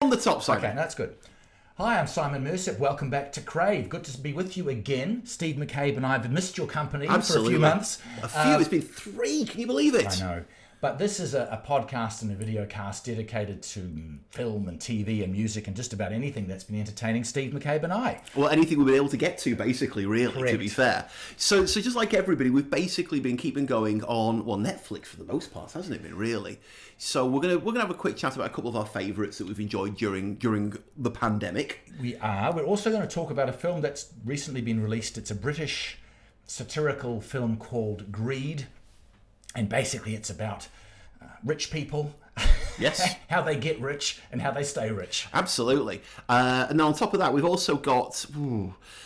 On the top side. Okay, that's good. Hi, I'm Simon Mercer. Welcome back to Crave. Good to be with you again. Steve McCabe and I have missed your company for a few months. It's been 3. Can you believe it? I know. But this is a podcast and a video cast dedicated to film and TV and music and just about anything that's been entertaining Steve McCabe and I. Well, anything we've been able to get to, basically, really, Correct. to be fair. So just like everybody, we've basically been keeping going on, Netflix for the most part, hasn't it been, really? So we're gonna have a quick chat about a couple of our favourites that we've enjoyed during the pandemic. We are. We're also going to talk about a film that's recently been released. It's a British satirical film called Greed. And basically it's about rich people, Yes. how they get rich and how they stay rich. Absolutely. And on top of that, we've also got...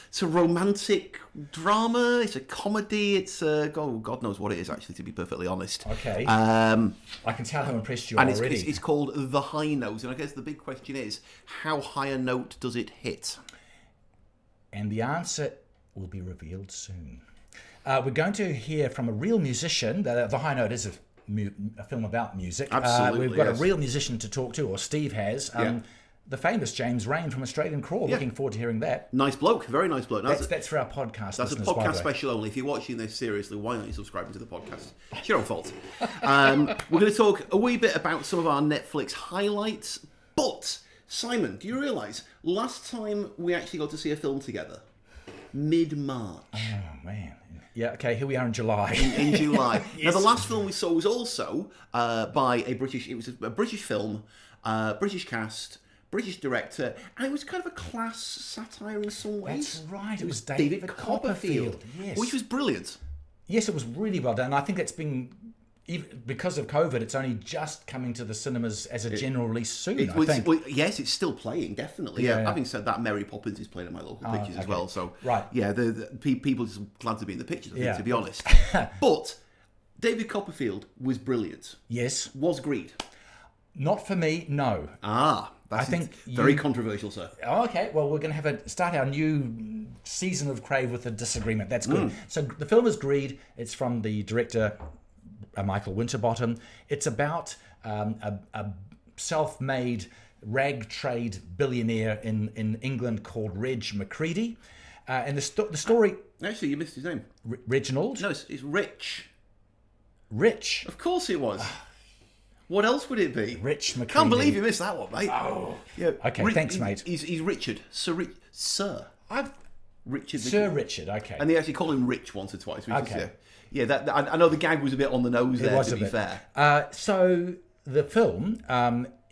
it's a romantic drama, it's a comedy, it's a... God knows what it is, actually, to be perfectly honest. Okay. I can tell how impressed you and are already. it's called The High Note. And I guess the big question is, how high a note does it hit? And the answer will be revealed soon. We're going to hear from a real musician. The High Note is a film about music. Absolutely, we've got yes. a real musician to talk to, or Steve has. The famous James Rain from Australian Crawl. Yeah. Looking forward to hearing that. Nice bloke, very nice bloke. That's for our podcast That's a listeners, by the podcast way. special only. If you're watching this seriously, why aren't you subscribing to the podcast? It's your own fault. We're going to talk a wee bit about some of our Netflix highlights. But, Simon, do you realise, last time we actually got to see a film together, mid-March. Oh, man. Yeah, okay, here we are in July. In July. Yes. Now, the last film we saw was also by a British film, British cast, British director, and it was kind of a class satire in some ways. That's right, it was David Copperfield. Yes. Which was brilliant. Yes, it was really well done. I think it's been, because of COVID, it's only just coming to the cinemas as a general release soon, I think. Well, yes, it's still playing, definitely. Yeah. Having said that, Mary Poppins is playing at my local pictures as well. So, Right. yeah, the people are just glad to be in the pictures, I think, Yeah. to be honest. But David Copperfield was brilliant. Yes. Was Greed. Not for me, no. That's I think very controversial, sir. Oh, okay, well, we're going to start our new season of Crave with a disagreement. That's good. So the film is Greed. It's from the director, Michael Winterbottom. It's about a self-made rag trade billionaire in England called Reg McCready. And the story... Actually, you missed his name. Reginald? No, it's Rich. Rich. Of course it was. What else would it be? Rich McCready. Can't believe you missed that one, mate. Oh. Yeah. Okay, thanks, mate. He's Richard. Sir. Richard. Sir Richard, okay. And they actually call him Rich once or twice. Which Okay. Is, yeah, I know the gag was a bit on the nose there, to be fair. So the film,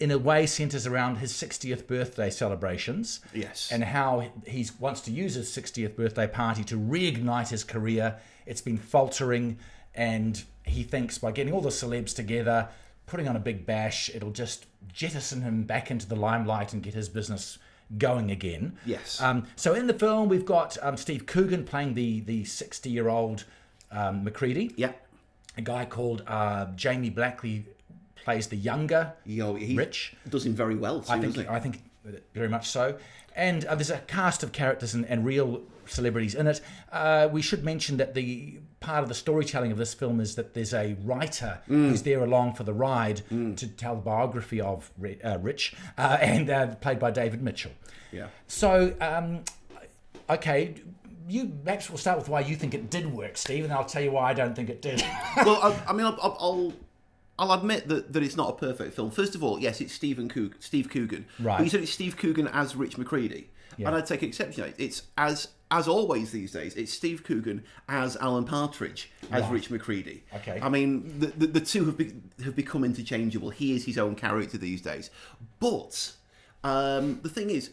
in a way, centres around his 60th birthday celebrations. Yes. And how he wants to use his 60th birthday party to reignite his career. It's been faltering, and he thinks by getting all the celebs together, putting on a big bash, it'll just jettison him back into the limelight and get his business going again. Yes. So in the film, we've got Steve Coogan playing the 60-year-old McCready. Yeah. A guy called Jamie Blackley plays the younger Rich. Does him very well, too, I think very much so. And there's a cast of characters and real celebrities in it. We should mention that the part of the storytelling of this film is that there's a writer who's there along for the ride to tell the biography of Rich, and played by David Mitchell. Yeah. So, okay, you perhaps we'll start with why you think it did work, Steve, and I'll tell you why I don't think it did. Well, I'll admit that it's not a perfect film. First of all, yes, it's Steve Coogan. Right. But you said it's Steve Coogan as Rich McCready. Yeah. And I'd take exception. It's as always these days, it's Steve Coogan as Alan Partridge as Rich McCready. Okay. I mean, the two have become interchangeable. He is his own character these days. But the thing is,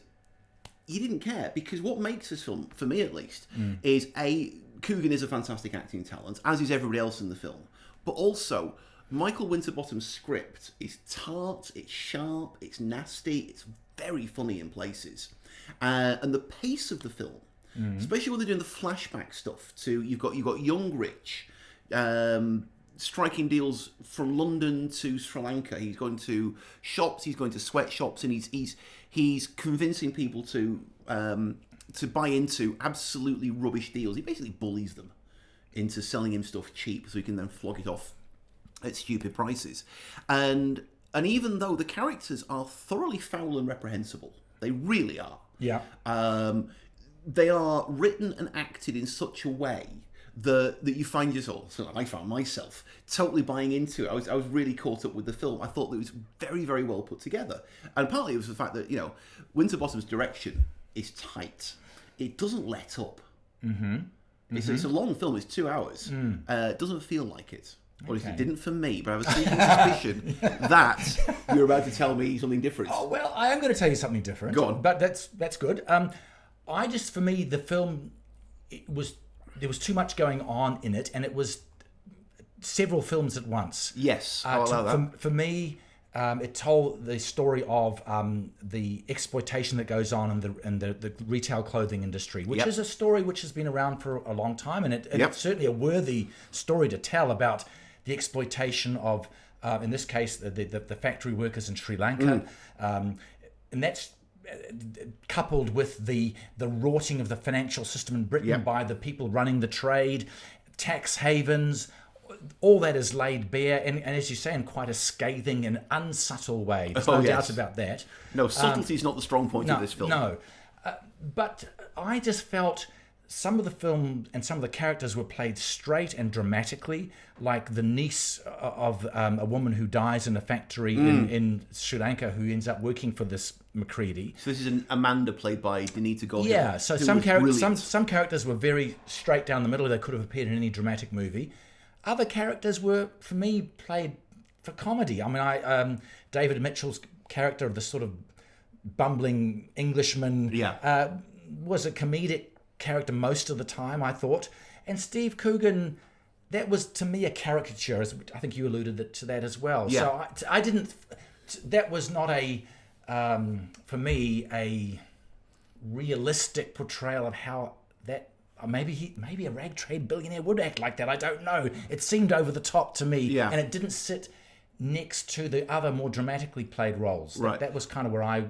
you didn't care, because what makes this film, for me at least, is Coogan is a fantastic acting talent, as is everybody else in the film. But also, Michael Winterbottom's script is tart, it's sharp, it's nasty, it's very funny in places. And the pace of the film, especially when they're doing the flashback stuff to you've got young Rich striking deals from London to Sri Lanka. He's going to shops, he's going to sweatshops, and he's convincing people to buy into absolutely rubbish deals. He basically bullies them into selling him stuff cheap so he can then flog it off at stupid prices. And And even though the characters are thoroughly foul and reprehensible, they really are. Yeah. They are written and acted in such a way that you find yourself, so I found myself totally buying into it. I was really caught up with the film. I thought that it was very, very well put together. And partly it was the fact that, Winterbottom's direction is tight. It doesn't let up. Mm-hmm. It's a long film. It's 2 hours. It doesn't feel like it. Or it didn't for me, but I have a sneaking suspicion that you're about to tell me something different. Oh, well, I am going to tell you something different. Go on. But that's good. For me, the film, there was too much going on in it, and it was several films at once. Yes, I'll allow that. For me, it told the story of the exploitation that goes on in the retail clothing industry, which is a story which has been around for a long time, and it's certainly a worthy story to tell about the exploitation of, in this case, the factory workers in Sri Lanka, and that's coupled with the rotting of the financial system in Britain by the people running the trade, tax havens. All that is laid bare, and as you say, in quite a scathing and unsubtle way. There's no doubt about that. No, subtlety is not the strong point of this film. No, but I just felt some of the film and some of the characters were played straight and dramatically, like the niece of a woman who dies in a factory in Sri Lanka, who ends up working for this Macready. So this is Amanda, played by Denita Goldie. Yeah, so some characters were very straight down the middle. They could have appeared in any dramatic movie. Other characters were, for me, played for comedy. I mean, David Mitchell's character of the sort of bumbling Englishman was a comedic character most of the time, I thought. And Steve Coogan, that was, to me, a caricature, as I think you alluded to that as well. Yeah. So I didn't... That was not for me, a realistic portrayal of how that... Maybe a rag trade billionaire would act like that. I don't know. It seemed over the top to me, and it didn't sit next to the other more dramatically played roles. Right. That was kind of where I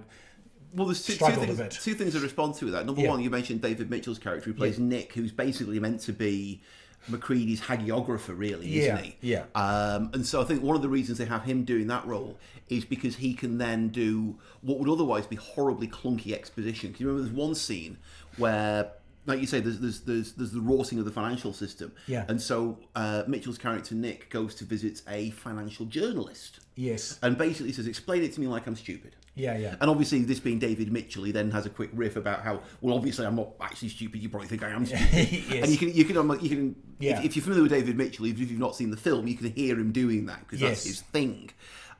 there's two things to respond to that. Number one, you mentioned David Mitchell's character, who plays Nick, who's basically meant to be Macready's hagiographer, really, isn't he? Yeah. And so I think one of the reasons they have him doing that role is because he can then do what would otherwise be horribly clunky exposition. Because you remember there's one scene where, like you say, there's the rotting of the financial system. Yeah. And so Mitchell's character, Nick, goes to visit a financial journalist. Yes. And basically says, explain it to me like I'm stupid. Yeah. And obviously, this being David Mitchell, he then has a quick riff about how, well, obviously, I'm not actually stupid. You probably think I am stupid. Yes. And you can if you're familiar with David Mitchell, even if you've not seen the film, you can hear him doing that because that's his thing.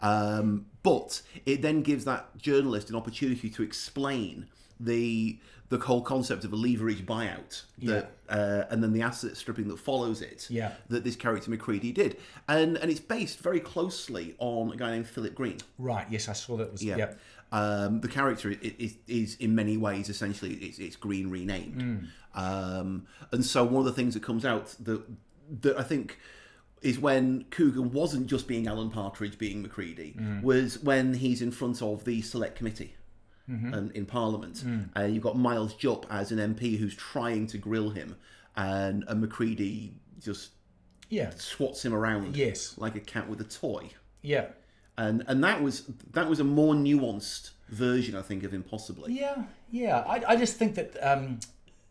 But it then gives that journalist an opportunity to explain the whole concept of a leverage buyout, and then the asset stripping that follows it, that this character Macready did, and it's based very closely on a guy named Philip Green. Right. Yes, I saw that. The character is in many ways essentially it's Green renamed, and so one of the things that comes out that I think is when Coogan wasn't just being Alan Partridge being Macready, was when he's in front of the select committee. And in Parliament, you've got Miles Jupp as an MP who's trying to grill him, and Macready just swats him around like a cat with a toy. Yeah, and that was a more nuanced version, I think, of him possibly. Yeah. I just think that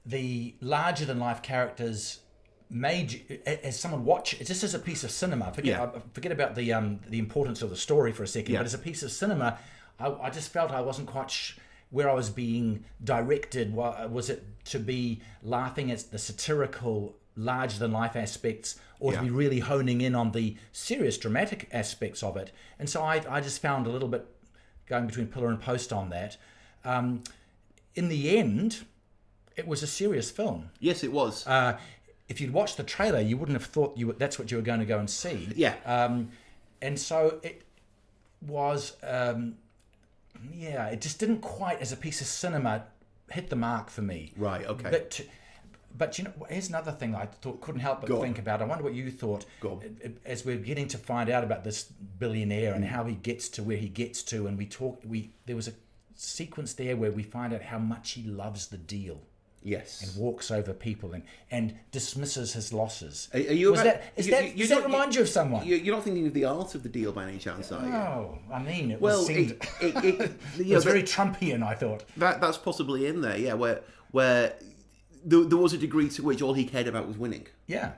the larger than life characters made, as someone watch it, just as a piece of cinema. Forget about the importance of the story for a second, but as a piece of cinema. I just felt I wasn't quite where I was being directed. Was it to be laughing at the satirical, larger-than-life aspects, or to be really honing in on the serious, dramatic aspects of it? And so I just found a little bit going between pillar and post on that. In the end, it was a serious film. Yes, it was. If you'd watched the trailer, you wouldn't have thought that's what you were going to go and see. Yeah. And so it was... it just didn't quite, as a piece of cinema, hit the mark for me. Right, okay. But here's another thing I thought couldn't help but think about. I wonder what you thought as we're getting to find out about this billionaire and how he gets to where he gets to, and there was a sequence there where we find out how much he loves the deal. Yes. and walks over people and dismisses his losses. Are you Does that remind you of someone? You're not thinking of The Art of the Deal by any chance, are you? No, I mean, it Well, seemed... it it was very Trumpian, I thought. That's possibly in there, yeah, where there was a degree to which all he cared about was winning. Yeah.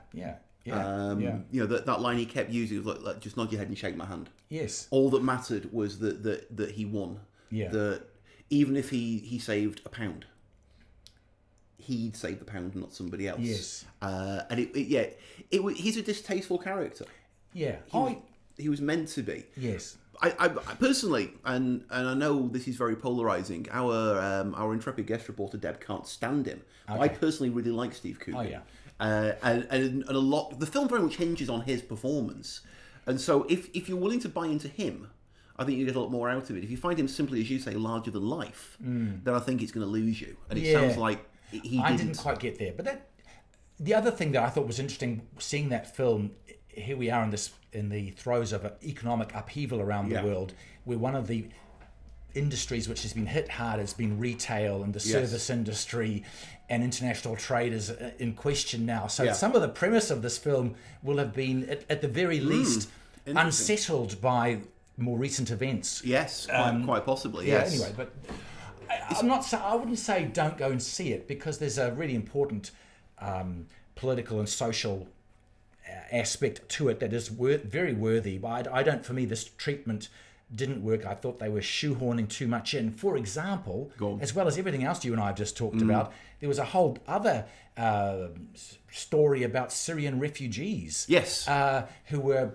That line he kept using was like, just nod your head and shake my hand. Yes. All that mattered was that he won. Yeah. That even if he saved £1, he'd save the £1, not somebody else. Yes. And he's a distasteful character. Yeah. He was meant to be. Yes. I personally, and I know this is very polarizing. Our intrepid guest reporter Deb can't stand him. Okay. I personally really like Steve Coogan. Oh yeah. And a lot. The film very much hinges on his performance, and so if you're willing to buy into him, I think you get a lot more out of it. If you find him simply, as you say, larger than life, then I think it's going to lose you. And it sounds like I didn't quite get there. But the other thing that I thought was interesting, seeing that film, here we are in the throes of an economic upheaval around the world, where one of the industries which has been hit hard has been retail and the service industry, and international trade is in question now. So some of the premise of this film will have been, at the very least, unsettled by more recent events. Yes, quite possibly. Yes. Anyway, but I wouldn't say don't go and see it, because there's a really important political and social aspect to it that is very worthy. But for me, this treatment didn't work. I thought they were shoehorning too much in. For example, as well as everything else you and I have just talked about, there was a whole other story about Syrian refugees. Yes. Who were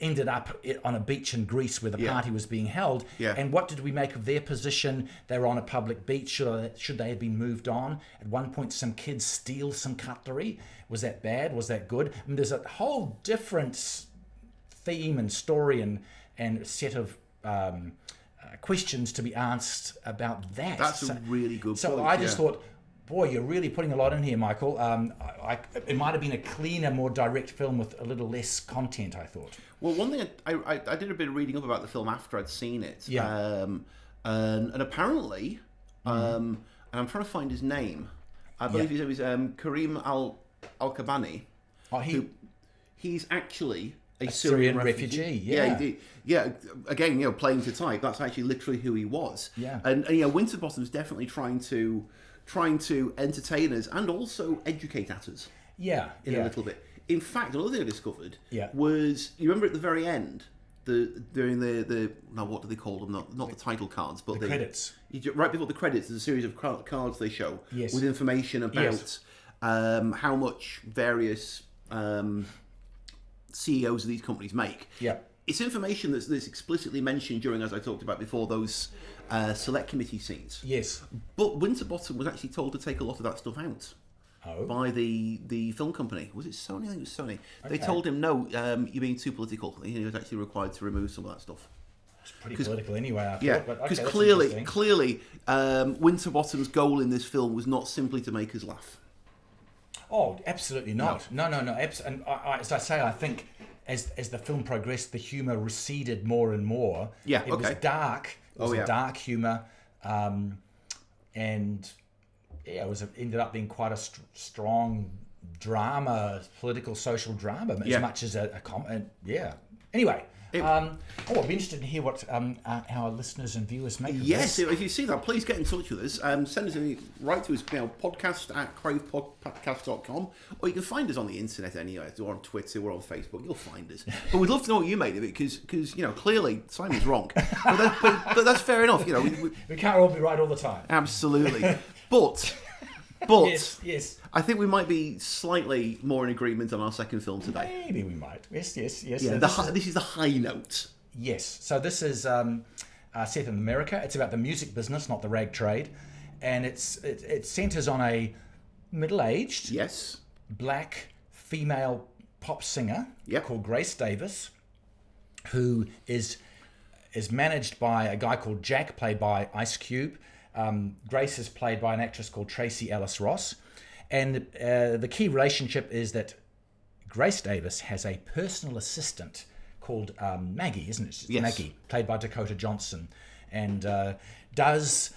ended up on a beach in Greece where the party was being held. Yeah. And what did we make of their position? They were on a public beach. Should they have been moved on? At one point, some kids steal some cutlery. Was that bad? Was that good? I mean, there's a whole different theme and story and set of questions to be asked about that. That's a really good point. So I just thought, boy, you're really putting a lot in here, Michael. It might have been a cleaner, more direct film with a little less content, I thought. Well, one thing I did a bit of reading up about the film after I'd seen it. Yeah. And apparently, and I'm trying to find his name. I believe his name is Karim Al-Kabani. He's actually a Syrian refugee. Yeah. Again, playing to type. That's actually literally who he was. Yeah. And Winterbottom's definitely trying to entertain us and also educate at us. Yeah. In a little bit. In fact, another thing I discovered Yeah. was, you remember at the very end, during the now what do they call them? Not the title cards, but the credits. Right before the credits, there's a series of cards they show with information about how much various CEOs of these companies make. Yeah. It's information that's explicitly mentioned during, as I talked about before, those select committee scenes. Yes. But Winterbottom was actually told to take a lot of that stuff out. Oh. By the film company. Was it Sony? I think it was Sony. Okay. They told him, no, you're being too political. He was actually required to remove some of that stuff. It's pretty political anyway, I thought. Yeah, Because clearly, Winterbottom's goal in this film was not simply to make us laugh. Oh, absolutely not. No. And as I say, I think as the film progressed, the humour receded more and more. Yeah, It was dark. It was a dark humour. And it ended up being quite a strong drama, political, social drama, as much as a comment. Yeah. Anyway, I'd be interested to hear what our listeners and viewers make of this. Yes, if you see that, please get in touch with us. Send us write to us, podcast@cravepodcast.com, or you can find us on the internet anyway. We're on Twitter, we're on Facebook. You'll find us. But we'd love to know what you made of it, because clearly Simon's wrong. But that's fair enough. We can't all be right all the time. Absolutely. But yes. I think we might be slightly more in agreement on our second film today. Maybe we might. Yes. Yeah, this is the high note. Yes. So this is set in America. It's about the music business, not the rag trade, and it centers on a middle-aged, black female pop singer called Grace Davis, who is managed by a guy called Jack, played by Ice Cube. Grace is played by an actress called Tracy Ellis Ross. And the key relationship is that Grace Davis has a personal assistant called Maggie, isn't it? Yes. Maggie, played by Dakota Johnson, and does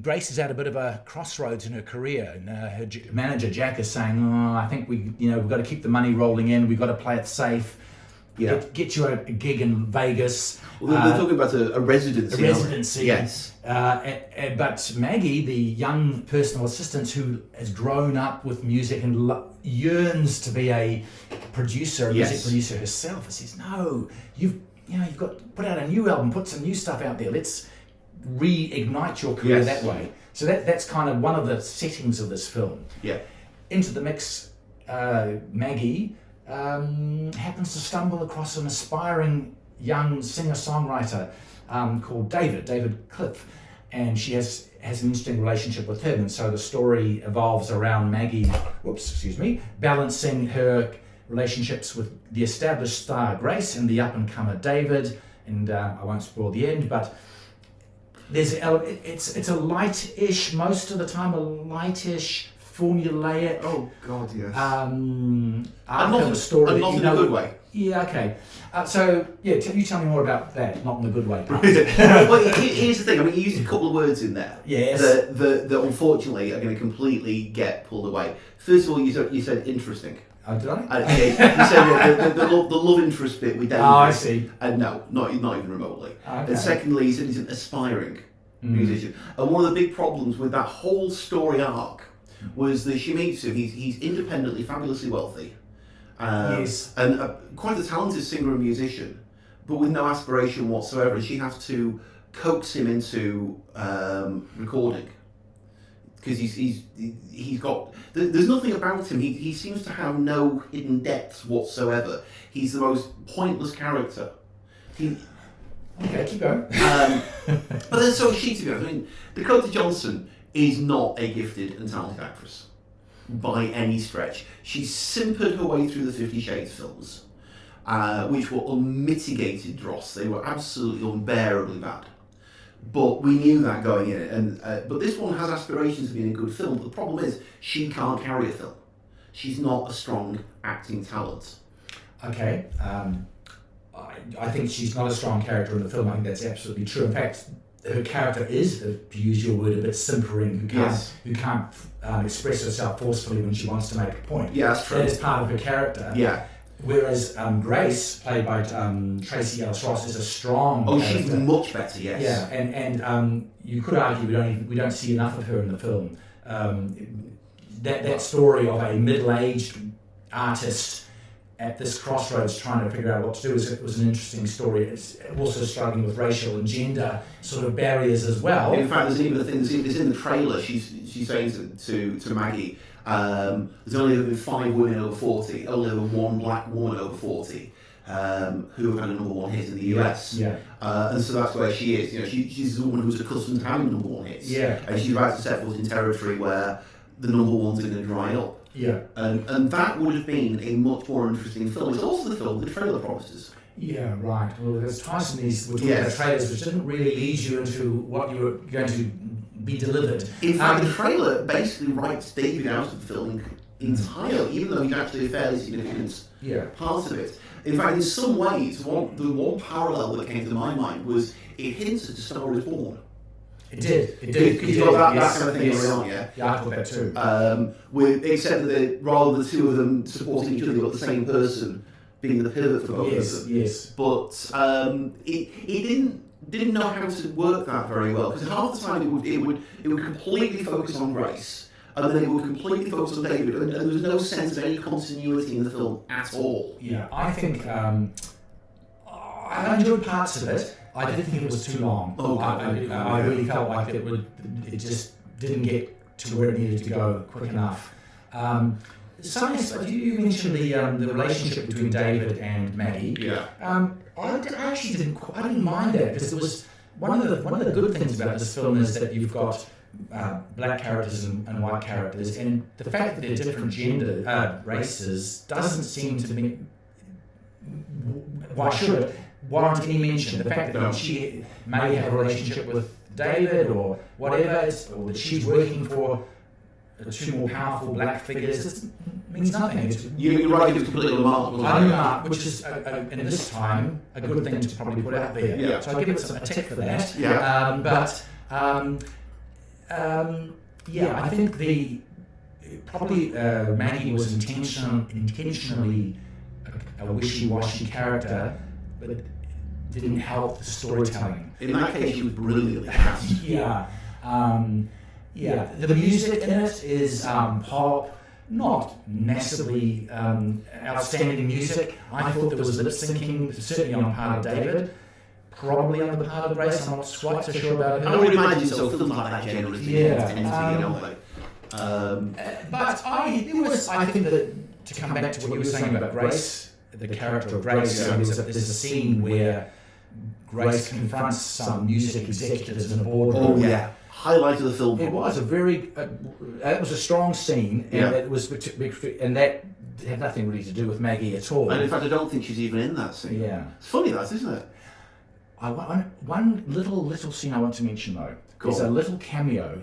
Grace is at a bit of a crossroads in her career, and her manager Jack is saying, "Oh, I think we've got to keep the money rolling in. We've got to play it safe. Get you a gig in Vegas." Well, they're talking about a residency. A residency, yes. But Maggie, the young personal assistant who has grown up with music and yearns to be a producer, a music producer herself, says, "No, you've got to put out a new album, put some new stuff out there. Let's reignite your career that way." So that's kind of one of the settings of this film. Yeah. Into the mix, Maggie happens to stumble across an aspiring young singer-songwriter called David Cliff, and she has an interesting relationship with him, and so the story evolves around Maggie, balancing her relationships with the established star Grace and the up-and-comer David, and I won't spoil the end, but it's a light-ish, most of the time, a light-ish, formulaic. Oh God, yes. Arc of the story. Not in a good way. Yeah, okay. You tell me more about that, not in a good way. Well, here's the thing. I mean, you used a couple of words in there that unfortunately are going to completely get pulled away. First of all, you said interesting. Oh, did I? You said the love interest bit with David. Oh, I see. And no, not even remotely. Okay. And secondly, you said he's an aspiring musician. And one of the big problems with that whole story arc was that she meets him. He's independently, fabulously wealthy. And quite a talented singer and musician, but with no aspiration whatsoever. And she has to coax him into recording because he's got. There's nothing about him. He seems to have no hidden depths whatsoever. He's the most pointless character. Okay, keep going. But then so is she, to be honest. I mean, Dakota Johnson is not a gifted and talented actress by any stretch. She simpered her way through the 50 Shades films, which were unmitigated dross. They were absolutely unbearably bad. But we knew that going in, but this one has aspirations of being a good film. But the problem is she can't carry a film. She's not a strong acting talent. Okay, I think she's not a strong character in the film. I think that's absolutely true. In fact, her character is, to use your word, a bit simpering, who can't express herself forcefully when she wants to make a point. Yeah, that's true. That is part of her character. Yeah. Whereas Grace, played by Tracy Ellis Ross, is a strong character. She's much better, yes. Yeah, and you could argue we don't see enough of her in the film. That story of a middle-aged artist at this crossroads trying to figure out what to do was an interesting story. It's also struggling with racial and gender sort of barriers as well. In fact, there's even a thing that's in the trailer. She's saying to Maggie, there's only ever been 5 women over 40, only ever 1 black woman over 40 who have had a number 1 hit in the US. Yeah. And so that's where she is. She's the woman who's accustomed to having number 1 hits. Yeah. And she's about to step foot in territory where the number 1s are going to dry up. Yeah. And that would have been a much more interesting film. It's also the film the trailer promises. Yeah, right. Well, there's times in these trailers which didn't really lead you into what you were going to be delivered. In fact, the trailer basically writes David out of the film entirely, even though he's actually a fairly significant part of it. In fact, in some ways, the one parallel that came to my mind was it hints at A Star Is Born. It did. Because you got that kind of thing going on, yeah? Yeah, I thought that too. Except that rather than the two of them supporting each other, you've got the same person being the pivot for both of them. Yes. But he didn't know how to work that very well, because half the time it would completely focus on Grace, and then it would completely focus on David, and there was no sense of any continuity in the film at all. Yeah, I think I enjoyed parts of it. I did think it was too long. I really felt like it just didn't get to where it needed to go quick enough. You mentioned the relationship between David and Maggie. Yeah. I actually didn't mind that, because it was one of the good things about this film is that you've got black characters and white characters, and the fact that they're different races doesn't seem to me. Why should it warrant any mention? The fact that she may have a relationship with David or whatever, or that she's working for 2 more powerful black figures, just means nothing. You're right, it's completely unmarked. Which is, in this time, a good thing to probably put out there. Yeah. So I give it a tick for that. Yeah. But I think Maggie was intentionally a wishy-washy character, but didn't help the storytelling. In that case, she was brilliantly cast. The music in it is pop, not massively outstanding music. I thought there was lip syncing, certainly on the part of David, probably on the part of Grace. I'm not quite so sure about it. I would imagine so. Films like that generally tend to, don't they? But I think that, to come back to what you were saying about Grace, the character of Grace, there's a scene where Grace confronts some music executives in a boardroom. Oh yeah, highlight of the film. It was a very, it was a strong scene, and it was, and that had nothing really to do with Maggie at all. And in fact, I don't think she's even in that scene. Yeah, it's funny that, isn't it? One little scene I want to mention though. There's a little cameo.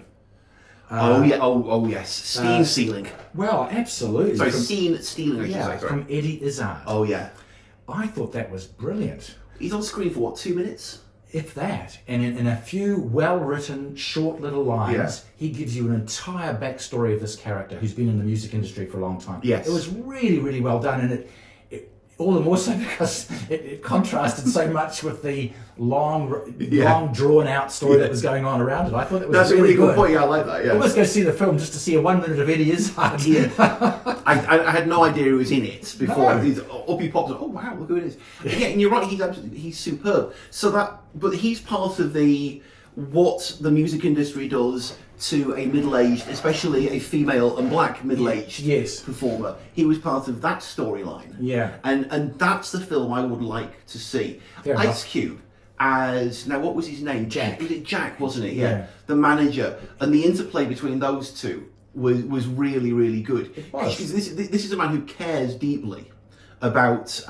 Oh yes, scene stealing. Well, absolutely. Sorry, scene stealing. I should say. From Eddie Izzard. Oh yeah. I thought that was brilliant. He's on screen for what, 2 minutes? If that, and in a few well-written, short little lines, he gives you an entire backstory of this character who's been in the music industry for a long time. Yes. It was really, really well done, and it all the more so because it contrasted so much with the long drawn-out story that was going on around it. I thought it was That's really a really good point. Yeah, I like that. Yeah. I was going to see the film just to see a 1 minute of Eddie Izzard. I had no idea he was in it before. No. Up he pops. Oh wow, look who it is. Yeah, and you're right. He's superb. But he's part of what the music industry does to a middle-aged, especially a female and black middle-aged performer. He was part of that storyline. Yeah. And that's the film I would like to see. Ice Cube as, now what was his name? Jack. Was it Jack, wasn't it? Yeah. The manager. And the interplay between those two was really, really good. It was. This is a man who cares deeply about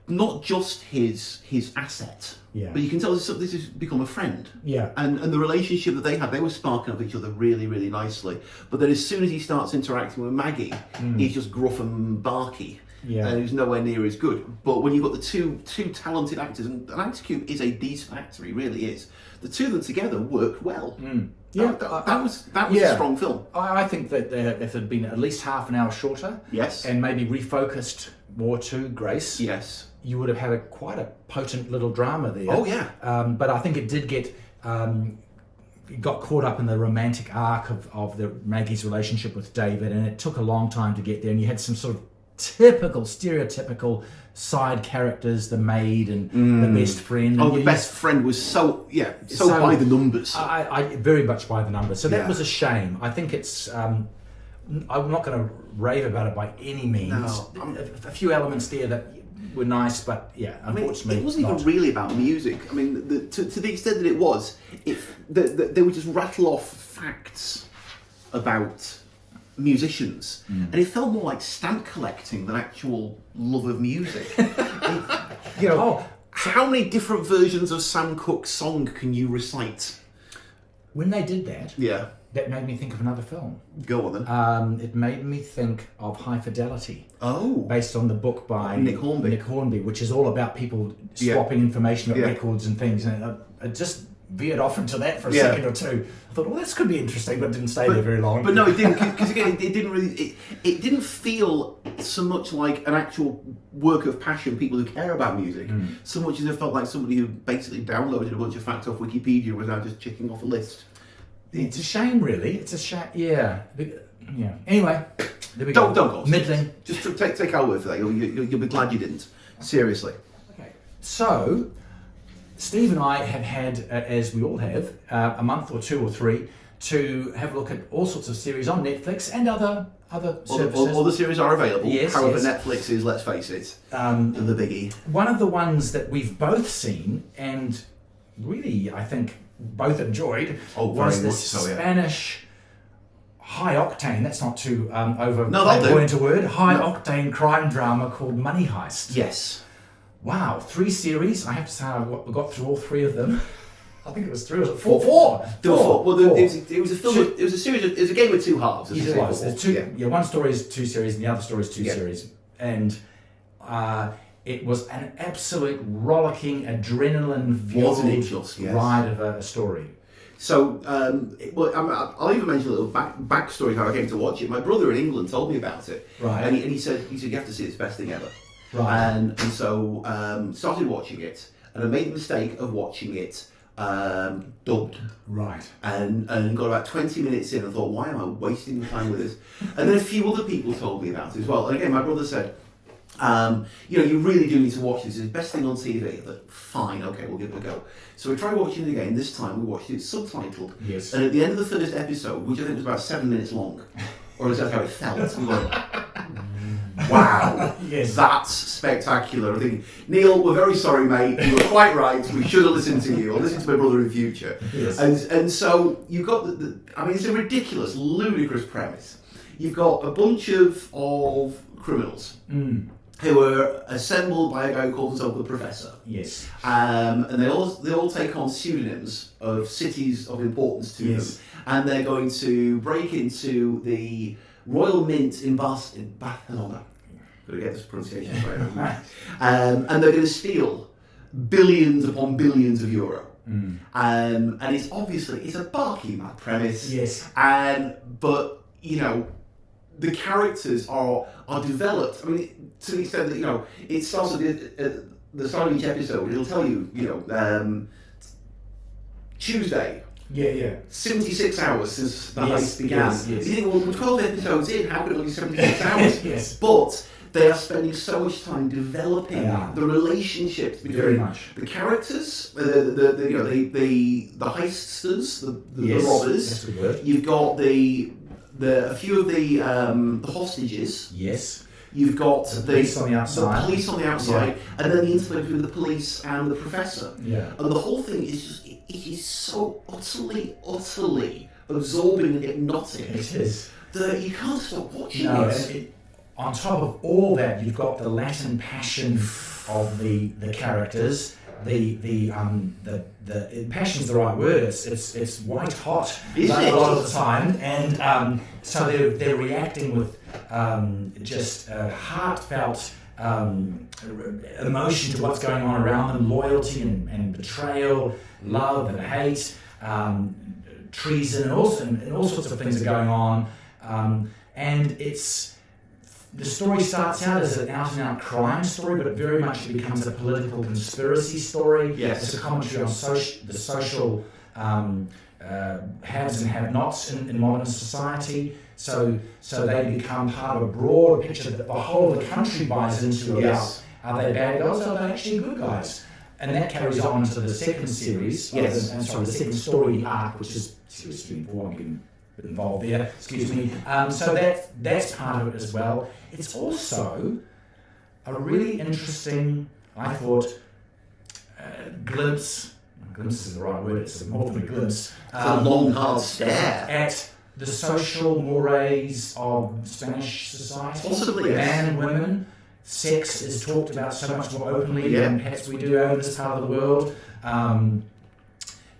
not just his asset, but you can tell this has become a friend. Yeah. And the relationship that they were sparking off each other really, really nicely. But then as soon as he starts interacting with Maggie, he's just gruff and barky. Yeah. And he's nowhere near as good. But when you've got the two talented actors, and Ice Cube is a decent actor, he really is. The two of them together worked well. Yeah, that was a strong film. I think that if it had been at least half an hour shorter, and maybe refocused more to Grace, you would have had quite a potent little drama there. Oh yeah. But I think it did get got caught up in the romantic arc of the Maggie's relationship with David, and it took a long time to get there. And you had some sort of stereotypical side characters, the maid and the best friend. Oh, the best friend was so by the numbers. I very much by the numbers. So that was a shame. I think it's. I'm not going to rave about it by any means. No, a few elements there that were nice, but unfortunately, it wasn't even really about music. I mean, to the extent that it was, they would just rattle off facts about musicians, and it felt more like stamp collecting than actual love of music. How many different versions of Sam Cooke's song can you recite? When they did that, that made me think of another film. Go on then. It made me think of High Fidelity. Oh. Based on the book by Nick Hornby, which is all about people swapping information of records and things. And it just veered off into that for a second or two. I thought, well, this could be interesting, but it didn't stay there very long. But no, it didn't, because again, it didn't really. It didn't feel so much like an actual work of passion, people who care about music, so much as it felt like somebody who basically downloaded a bunch of facts off Wikipedia without just checking off a list. It's a shame, really. It's a shame. Yeah. Anyway, there we go. Don't go. Middling. Just take our word for that. You'll be glad you didn't. Seriously. Okay. So, Steve and I have had, as we all have, a month or two or three to have a look at all sorts of series on Netflix and other services. All the series are available. Yes, However, Netflix is, let's face it, the biggie. One of the ones that we've both seen and really, I think, both enjoyed was this Spanish high octane. That's not too into word. High octane crime drama called Money Heist. Yes. Wow, 3 series. I have to say I got through all 3 of them. I think it was 3 or 4. 4. Well, it was a film. It was a series. It was a game with 2 halves. It was. There's 2. Yeah, one story is 2 series, and the other story is 2 series. And It was an absolute rollicking, Wasn't it just, adrenaline-fueled yes. ride of a story. So, I'll even mention a little backstory how I came to watch it. My brother in England told me about it, Right. And he said you have to see it, it's the best thing ever. Right. And so started watching it, and I made the mistake of watching it dubbed. Right. And got about 20 minutes in and thought, why am I wasting the time with this? And then a few other people told me about it as well. And again, my brother said, you really do need to watch this. It's the best thing on TV. I thought, fine, okay, we'll give it a go. So we tried watching it again. This time we watched it subtitled. Yes. And at the end of the first episode, which I think was about 7 minutes long, or is that how it felt? We went, wow, Yes. that's spectacular. I think, Neil, we're very sorry, mate. You were quite right. We should have listened to you, or listened to my brother in future. Yes. And so you've got it's a ridiculous, ludicrous premise. You've got a bunch of criminals who are assembled by a guy who calls himself the Professor. Yes. And they all take on pseudonyms of cities of importance to them, and they're going to break into the Royal Mint in Barcelona. Got to get this pronunciation right. And they're going to steal billions upon billions of euro. And it's a barky mad premise. Yes. But the characters are developed. I mean, to the extent that it starts at the start of each episode. It'll tell you, Tuesday. Yeah. 76 hours since the Yes, heist began. yes. You think, well, we're 12 episodes in, how could it only be 76 hours? Yes. But they are spending so much time developing the relationships Very between much. the characters, the heisters, the robbers. That's a good word. You've got a few of the hostages. Yes. You've got the police on the outside. And then the interplay between the police and the Professor. Yeah. And the whole thing is just, it is so utterly absorbing and hypnotic. It is. That you can't stop watching No, it. and on top of all that, you've got the Latin passion of the characters. The passion's the right word. It's white hot a lot of the time, and so they're reacting with just heartfelt emotion to what's going on around them, loyalty and betrayal, love and hate, treason, and all sorts of things are going on, and the story starts out as an out-and-out crime story, but very much it becomes a political conspiracy story. Yes. It's a commentary on the social haves and have-nots in modern society. So they become part of a broad picture that the whole of the country buys into about, are they bad guys or are they actually good guys? And that carries on into the second series, the second story arc, which is seriously important. Involved there, excuse me. So that's part of it as well. It's also a really interesting, I thought, glimpse. Glimpse is the right word. It's more than a glimpse. It's a long, hard stare at the social mores of Spanish society. Possibly, yes. Man and women. Sex is talked about so much more openly than perhaps we do over this part of the world.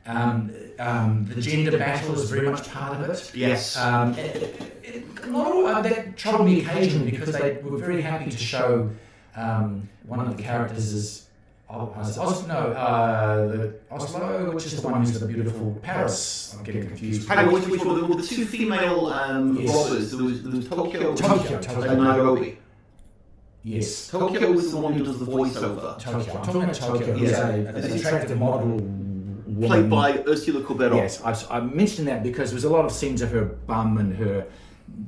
The gender battle is very much part of it. Yes. That troubled me occasionally because they were very happy to show one of the characters is Oslo, which is the one who's the beautiful Paris. I'm getting confused. Hang on, which were the two female robbers? There was Tokyo and Nairobi. Yes. Tokyo was the one who does the voiceover. Tokyo. I'm talking about Tokyo. Who's an attractive model woman. Played by Ursula Corberó. Yes, I mentioned that because there was a lot of scenes of her bum and her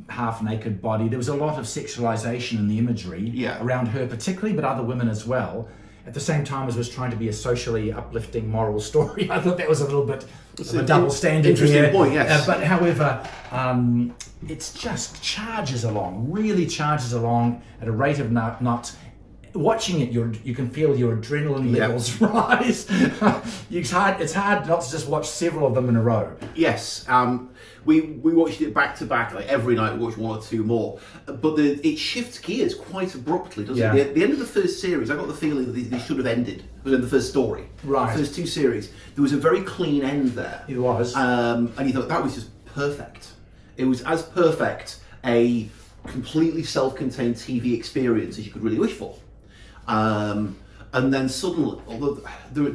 half-naked body. There was a lot of sexualization in the imagery around her particularly, but other women as well. At the same time as it was trying to be a socially uplifting moral story. I thought that was a little bit of a double standard. Interesting point, yes. But however, it just really charges along at a rate of knots. Watching it, you can feel your adrenaline levels rise. It's hard not to just watch several of them in a row. Yes, we watched it back to back, like every night we watched one or two more. But it shifts gears quite abruptly, doesn't it? The end of the first series, I got the feeling that they should have ended within the first story. Right. The first two series. There was a very clean end there. It was. And you thought that was just perfect. It was as perfect a completely self-contained TV experience as you could really wish for. And then suddenly, although there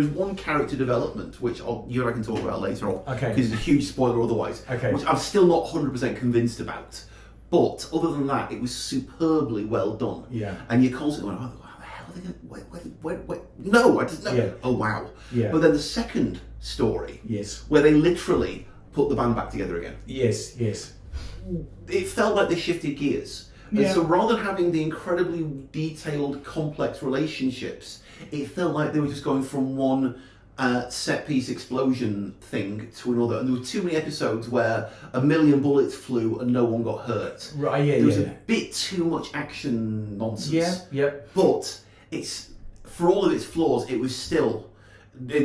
is one character development which you and I can talk about later on, Okay. because it's a huge spoiler otherwise, Okay. which I'm still not 100% convinced about. But other than that, it was superbly well done. Yeah. And you're constantly going, oh, how the hell are they going? Wait. No, I just know. Yeah. Oh wow. Yeah. But then the second story, Yes. where they literally put the band back together again. Yes. It felt like they shifted gears. And Yeah. so rather than having the incredibly detailed, complex relationships, it felt like they were just going from one set-piece explosion thing to another. And there were too many episodes where 1,000,000 bullets flew and no one got hurt. Right, yeah, There was a bit too much action nonsense. Yeah. But it's, for all of its flaws, it was still...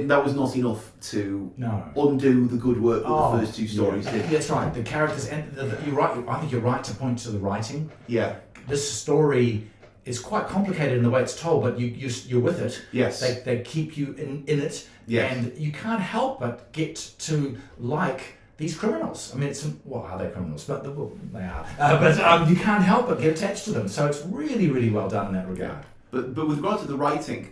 that was not enough to undo the good work that the first two stories did. That's right. The characters, and you're right. I think you're right to point to the writing. Yeah. This story is quite complicated in the way it's told, but you're with it. Yes. They keep you in it, Yes. and you can't help but get to like these criminals. I mean, are they criminals? But they are. But you can't help but get attached to them. So it's really, really well done in that regard. But with regard to the writing,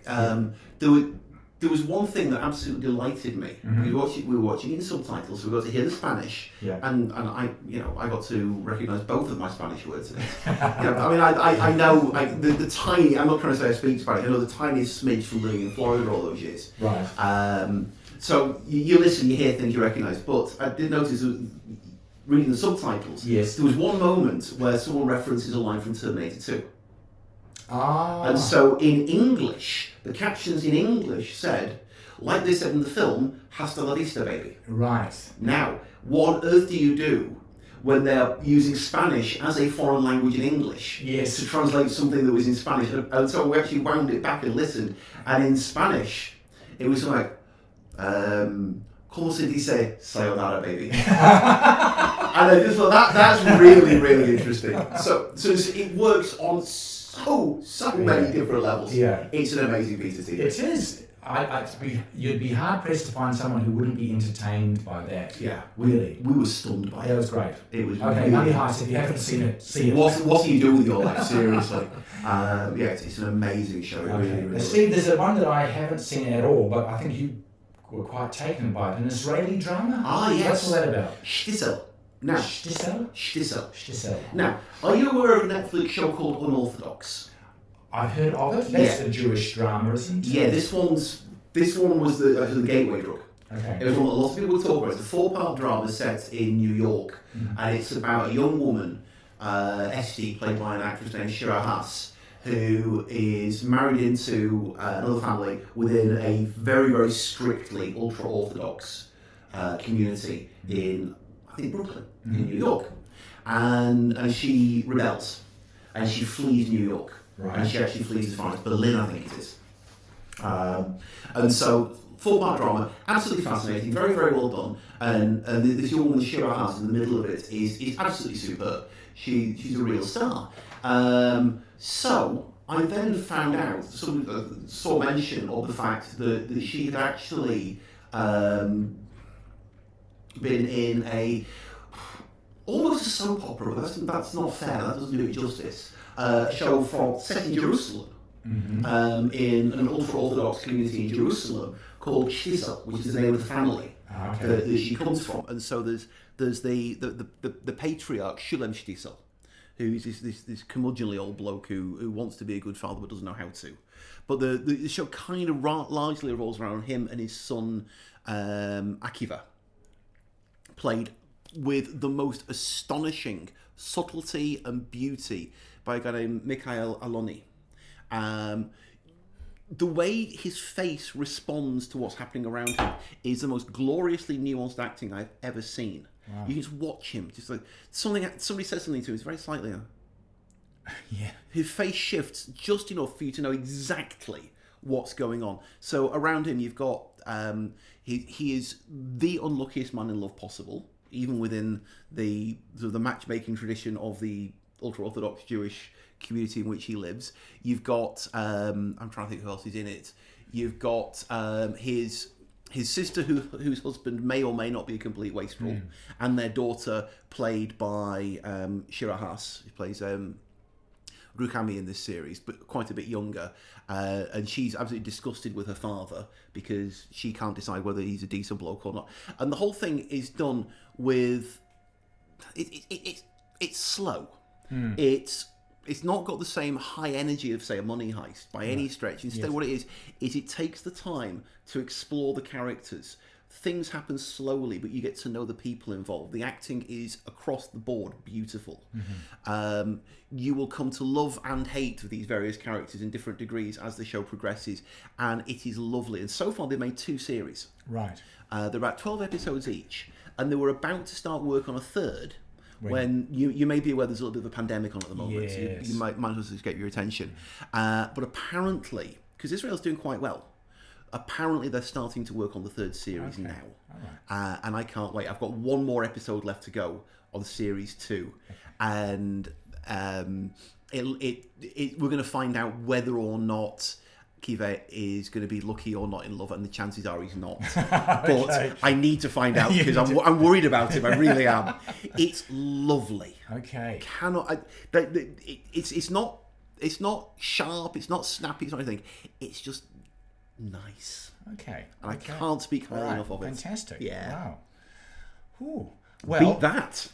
there was one thing that absolutely delighted me. We were watching it in subtitles, so we got to hear the Spanish, and I got to recognise both of my Spanish words in it. I mean, I know the tiny. I'm not trying to say I speak Spanish. I know the tiniest smidge from living in Florida all those years. Right. So you listen, you hear things you recognise. But I did notice reading the subtitles. Yes. There was one moment where someone references a line from Terminator 2. Ah. And so in English, the captions in English said, like they said in the film, hasta la vista, baby. Right. Now, what on earth do you do when they're using Spanish as a foreign language in English to translate something that was in Spanish? And so we actually wound it back and listened. And in Spanish, it was like, ¿Cómo se dice sayonara, baby? And I just thought that's really, really interesting. So it works on so many different levels. Yeah. It's an amazing piece of TV. It is. You'd be hard pressed to find someone who wouldn't be entertained by that. Yeah. Really. We were stunned by it. It was great. It was okay, really Money Heist, if you haven't seen it, see it. What do you do with your life? Seriously. It's an amazing show. It really, really Steve, there's one that I haven't seen at all, but I think you were quite taken by it. An Israeli drama? Ah, yes. What's all that about? Shtisel. Now, Shtisel. Now, are you aware of a Netflix show called Unorthodox? I've heard of it. That's a Jewish drama, isn't it? Yeah, this one was the gateway drug. Okay. It was one that lots of people would talk about. It's a 4-part drama set in New York, and it's about a young woman, Esti, played by an actress named Shira Haas, who is married into another family within a very, very strictly ultra-Orthodox community in, I think, Brooklyn, in New York. And she rebels, and she flees New York. Right. And she actually flees as far as Berlin, I think it is. And so, 4-part drama, absolutely fascinating, very, very well done. And this young woman, Shira Haas, in the middle of it is absolutely superb. She's a real star. So, I then found out, saw mention of the fact that she had actually been in almost a soap opera, but that's not fair, that doesn't do it justice. Show set in Jerusalem, in an ultra-Orthodox community in Jerusalem called Shtisel, which is the name of the family that she comes from. And so there's the patriarch Shulem Shtisel, who's this curmudgeonly old bloke who wants to be a good father but doesn't know how to. But the show kind of largely revolves around him and his son Akiva, played with the most astonishing subtlety and beauty by a guy named Mikhail Aloni. The way his face responds to what's happening around him is the most gloriously nuanced acting I've ever seen. Wow. You can just watch him, just like somebody says something to him, it's very slightly. Yeah. His face shifts just enough for you to know exactly what's going on. So around him, you've got he is the unluckiest man in love possible, even within the matchmaking tradition of the ultra-Orthodox Jewish community in which he lives. You've got I'm trying to think who else is in it. You've got his sister whose husband may or may not be a complete wastrel, and their daughter played by Shira Haas, who plays Rukami in this series, but quite a bit younger, and she's absolutely disgusted with her father because she can't decide whether he's a decent bloke or not. And the whole thing is done with it's slow. It's not got the same high energy of, say, a Money Heist by any stretch. Instead, what it is it takes the time to explore the characters. Things happen slowly, but you get to know the people involved. The acting is across the board beautiful. You will come to love and hate these various characters in different degrees as the show progresses, and it is lovely. And so far, they've made 2 series. Right. They're about 12 episodes each, and they were about to start work on a third. When you may be aware there's a little bit of a pandemic on at the moment, so you might as well just get your attention. But apparently, because Israel's doing quite well, apparently they're starting to work on the 3rd series now. Right. And I can't wait. I've got 1 more episode left to go on series 2, and we're going to find out whether or not Kiva is going to be lucky or not in love, and the chances are he's not. But I need to find out because I'm worried about him. I really am. It's lovely. Okay. It's not sharp. It's not snappy. It's not anything. It's just nice. Okay. And I can't speak highly enough of it. Fantastic. Yeah. Wow. Ooh. Well, beat that.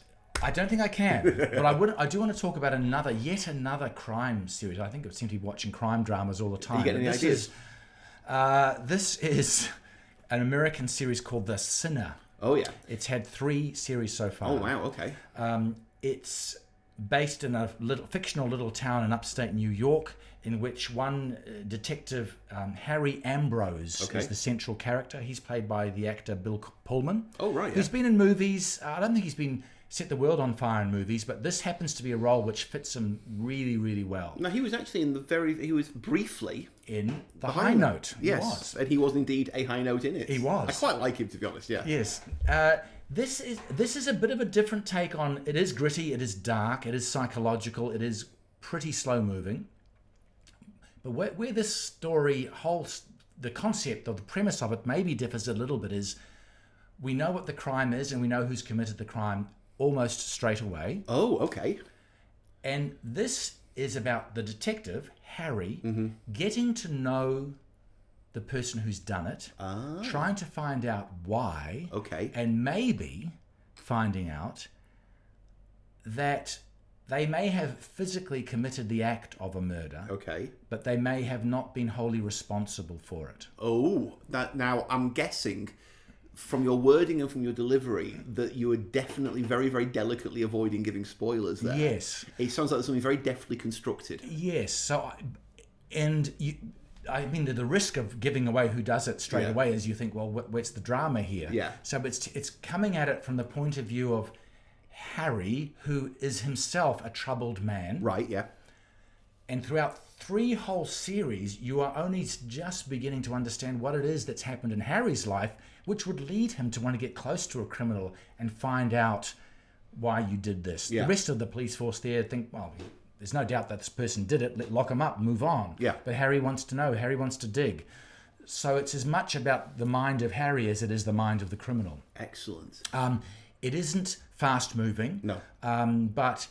I don't think I can, but I do want to talk about yet another crime series. I think I seem to be watching crime dramas all the time. You get any ideas? This is an American series called The Sinner. Oh yeah. It's had 3 series so far. Oh wow. Okay. It's based in a fictional little town in upstate New York, in which one detective, Harry Ambrose, is the central character. He's played by the actor Bill Pullman. Oh right. Who's been in movies. I don't think he's been set the world on fire in movies, but this happens to be a role which fits him really, really well. No, he was actually he was briefly in The High Note. Yes, and he was indeed a high note in it. He was. I quite like him, to be honest, yeah. Yes. This is a bit of a different take on, it is gritty, it is dark, it is psychological, it is pretty slow moving. But where this story holds, the concept or the premise of it maybe differs a little bit is we know what the crime is and we know who's committed the crime almost straight away. Oh, okay. And this is about the detective, Harry, getting to know the person who's done it, trying to find out why, and maybe finding out that they may have physically committed the act of a murder, but they may have not been wholly responsible for it. Oh, now I'm guessing from your wording and from your delivery that you are definitely very, very delicately avoiding giving spoilers there. Yes. It sounds like something very deftly constructed. Yes. So, I mean, the risk of giving away who does it straight away is you think, well, where's the drama here? Yeah. So it's coming at it from the point of view of Harry, who is himself a troubled man. Right, yeah. And throughout 3 whole series, you are only just beginning to understand what it is that's happened in Harry's life, which would lead him to want to get close to a criminal and find out why you did this. Yeah. The rest of the police force there think, well, there's no doubt that this person did it. Lock him up, move on. Yeah. But Harry wants to know. Harry wants to dig. So it's as much about the mind of Harry as it is the mind of the criminal. Excellent. It isn't fast moving. No. But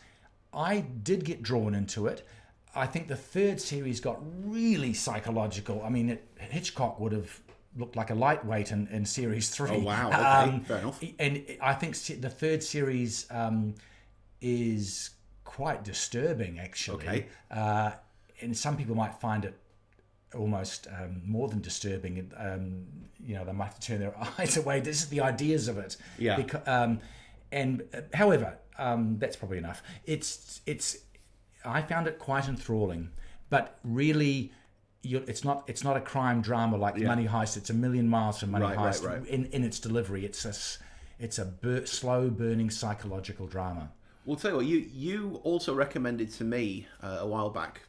I did get drawn into it. I think the 3rd series got really psychological. I mean, Hitchcock would have looked like a lightweight in series 3. Oh wow. Okay. Fair enough. And I think the 3rd series is quite disturbing, actually. Okay. And some people might find it almost more than disturbing. They might have to turn their eyes away. This is the ideas of it. Yeah. However, that's probably enough. I found it quite enthralling, but really, it's not a crime drama like Money Heist. It's a million miles from Money Heist. Right. In its delivery. It's a slow burning psychological drama. Well, tell you what, you also recommended to me a while back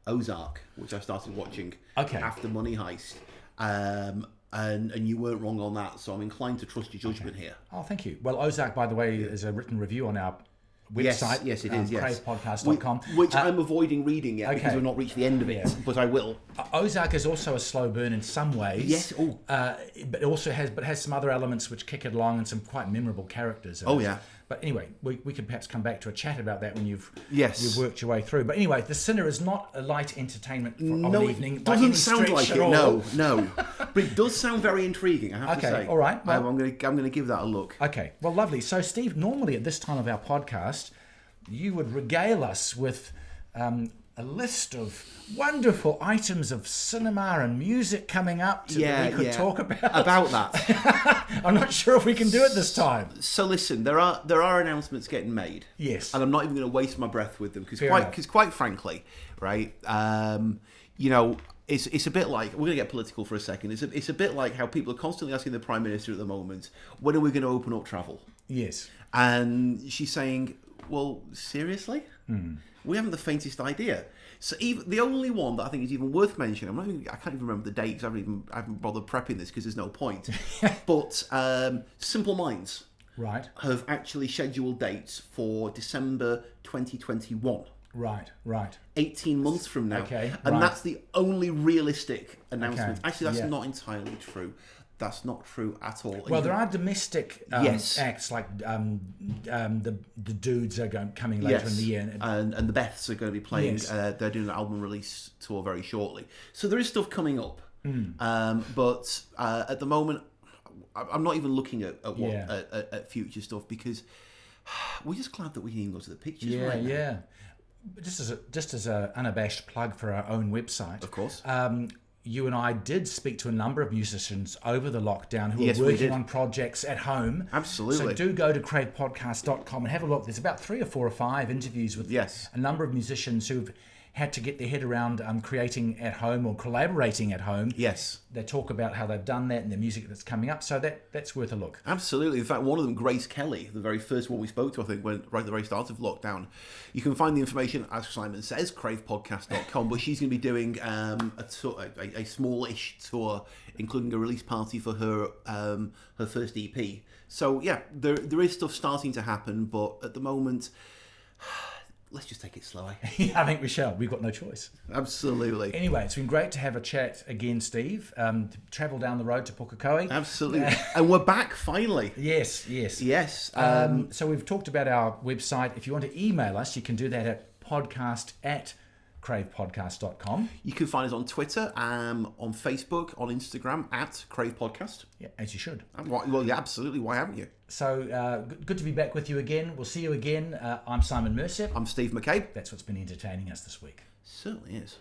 Ozark, which I started watching after Money Heist, and you weren't wrong on that, so I'm inclined to trust your judgment here. Oh, thank you. Well, Ozark, by the way, is a written review on our website. Yes, it is. Yes, cravepodcast.com. Which I'm avoiding reading yet because we've not reached the end of it, but I will. Ozark is also a slow burn in some ways. Yes. But also has some other elements which kick it along and some quite memorable characters. Oh yeah. But anyway, we could perhaps come back to a chat about that when you've Yes. worked your way through. But anyway, The Sinner is not a light entertainment of an No, evening. it by any doesn't sound stretch like at it. all. No. But it does sound very intriguing, I have to say. Okay, all right. Well, I'm going to give that a look. Okay, well, lovely. So, Steve, normally at this time of our podcast, you would regale us with a list of wonderful items of cinema and music coming up that we could talk about. About that. I'm not sure if we can do it this time. So listen, there are announcements getting made. Yes. And I'm not even going to waste my breath with them because enough. quite frankly, right? It's a bit like, we're going to get political for a second. It's a bit like how people are constantly asking the Prime Minister at the moment, when are we going to open up travel? Yes. And she's saying, well, seriously? We haven't the faintest idea. So even the only one that I think is even worth mentioning, I can't even remember the date because I haven't bothered prepping this because there's no point. But Simple Minds have actually scheduled dates for December 2021. Right. 18 months from now. Okay, and right. that's the only realistic announcement. Okay, Actually, that's not entirely true. That's not true at all. Well, there are domestic Yes. acts like the dudes are coming later in the year. And the Beths are going to be playing. Yes. They're doing an album release tour very shortly. So there is stuff coming up. But at the moment, I'm not even looking at future stuff because we're just glad that we can even go to the pictures right now. Yeah. Just as a unabashed plug for our own website. Of course. You and I did speak to a number of musicians over the lockdown who Yes, are we working did. on projects at home. Absolutely. So do go to cravepodcast.com and have a look. There's about 3 or 4 or 5 interviews with a number of musicians who've had to get their head around creating at home or collaborating at home. Yes. They talk about how they've done that and the music that's coming up. So that's worth a look. Absolutely. In fact, one of them, Grace Kelly, the very first one we spoke to, I think, right at the very start of lockdown. You can find the information, as Simon says, cravepodcast.com, but she's going to be doing a smallish tour, including a release party for her first EP. So, yeah, there is stuff starting to happen, but at the moment, let's just take it slow. Yeah, I think we shall. We've got no choice. Absolutely. Anyway, it's been great to have a chat again, Steve. To travel down the road to Pukekohe. Absolutely. And we're back finally. Yes. So we've talked about our website. If you want to email us, you can do that at podcast@cravepodcast.com. You can find us on Twitter, on Facebook, on Instagram at Crave Podcast. Yeah, as you should. Well, yeah, absolutely. Why haven't you? So good to be back with you again. We'll see you again. I'm Simon Mercer. I'm Steve McCabe. That's what's been entertaining us this week. Certainly is.